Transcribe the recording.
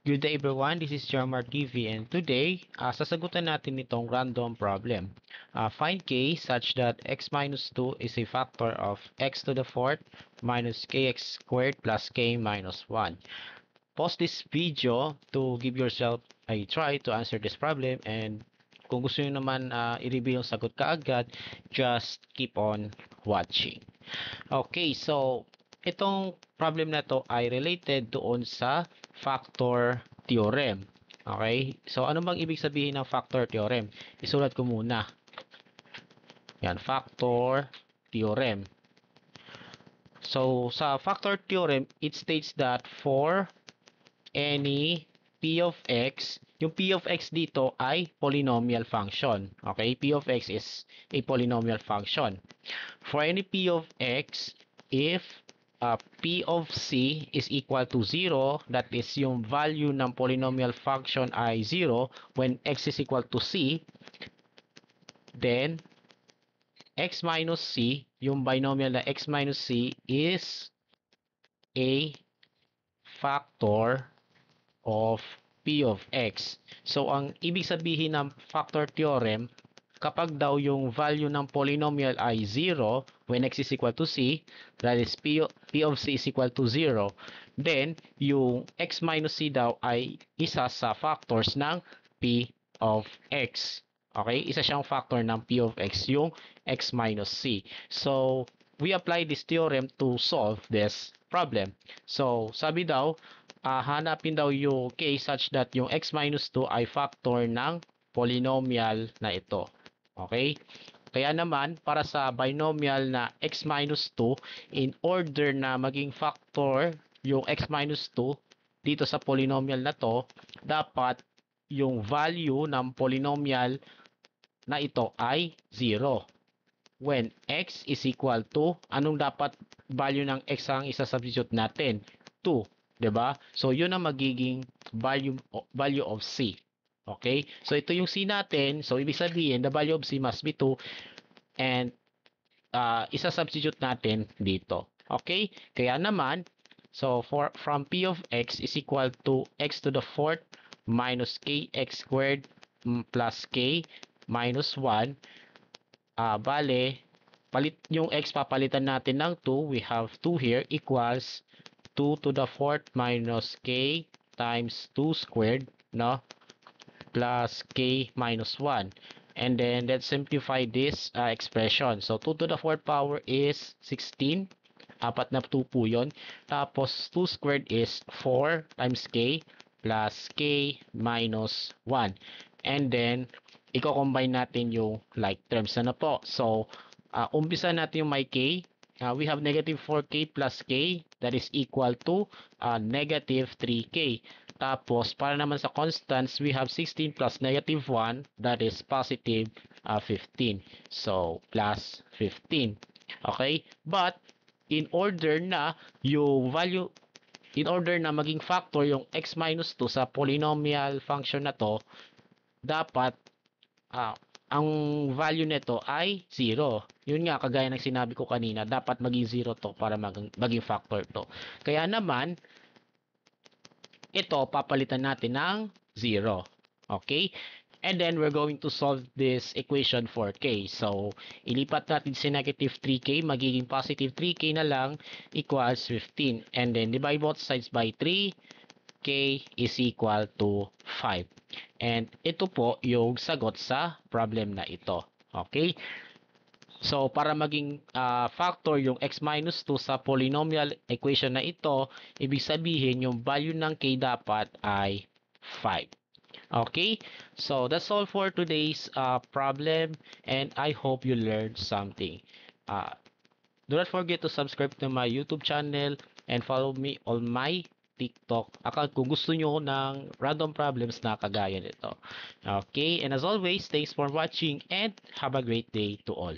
Good day everyone, this is Jarmar TV and today, sasagutan natin itong random problem. Find k such that x minus 2 is a factor of x to the fourth minus kx squared plus k minus 1. Pause this video to give yourself a try to answer this problem, and kung gusto nyo naman i-review yung sagot kaagad, just keep on watching. Okay, so itong problem na to ay related doon sa factor theorem. Okay, so ano bang ibig sabihin ng factor theorem? Isulat ko muna. Yan, factor theorem. So sa factor theorem, it states that for any p of x, yung p of x dito ay polynomial function. Okay, p of x is a polynomial function. For any p of x, if p of c is equal to 0, that is yung value ng polynomial function ay 0 when x is equal to c, then x minus c, yung binomial na x minus c is a factor of p of x. So ang ibig sabihin ng factor theorem, kapag daw yung value ng polynomial ay 0 when x is equal to c, that is p of c is equal to 0, then yung x minus c daw ay isa sa factors ng p of x. Okay? Isa siyang factor ng p of x, yung x minus c. So, we apply this theorem to solve this problem. So, sabi daw, hanapin daw yung k such that yung x minus 2 ay factor ng polynomial na ito. Okay? Kaya naman, para sa binomial na x minus 2, in order na maging factor yung x minus 2 dito sa polynomial na to, dapat yung value ng polynomial na ito ay 0. When x is equal to, anong dapat value ng x ang isa-substitute natin? 2. 'Di ba? So, yun ang magiging value of c. Okay? So, ito yung c natin. So, ibig sabihin, the value of c must be 2. And, isa-substitute natin dito. Okay? Kaya naman, so, from p of x is equal to x to the fourth minus kx squared plus k minus 1. Bale, palit yung x, papalitan natin ng 2. We have 2 here equals 2 to the fourth minus k times 2 squared, no? Plus k minus 1. And then let's simplify this expression. So 2 to the fourth power is 16. Apat na 2 po yun. Tapos 2 squared is 4 times k plus k minus 1. And then i-combine natin yung like terms na po. So umpisa natin yung may k. We have negative 4k plus k, that is equal to negative 3k. Tapos, para naman sa constants, we have 16 plus negative 1, that is positive 15. So, plus 15. Okay? But, in order na yung value, in order na maging factor yung x minus 2 sa polynomial function na to, dapat ang value nito ay 0. Yun nga, kagaya ng sinabi ko kanina, dapat maging 0 to para maging factor to. Kaya naman, ito, papalitan natin ng 0. Okay? And then, we're going to solve this equation for k. So, ilipat natin si negative 3k, magiging positive 3k na lang, equals 15. And then, divide both sides by 3, k is equal to 5. And ito po yung sagot sa problem na ito. Okay? So, para maging factor yung x minus 2 sa polynomial equation na ito, ibig sabihin yung value ng k dapat ay 5. Okay? So, that's all for today's problem, and I hope you learned something. Do not forget to subscribe to my YouTube channel and follow me on my TikTok account kung gusto nyo ng random problems na kagaya nito. Okay? And as always, thanks for watching and have a great day to all.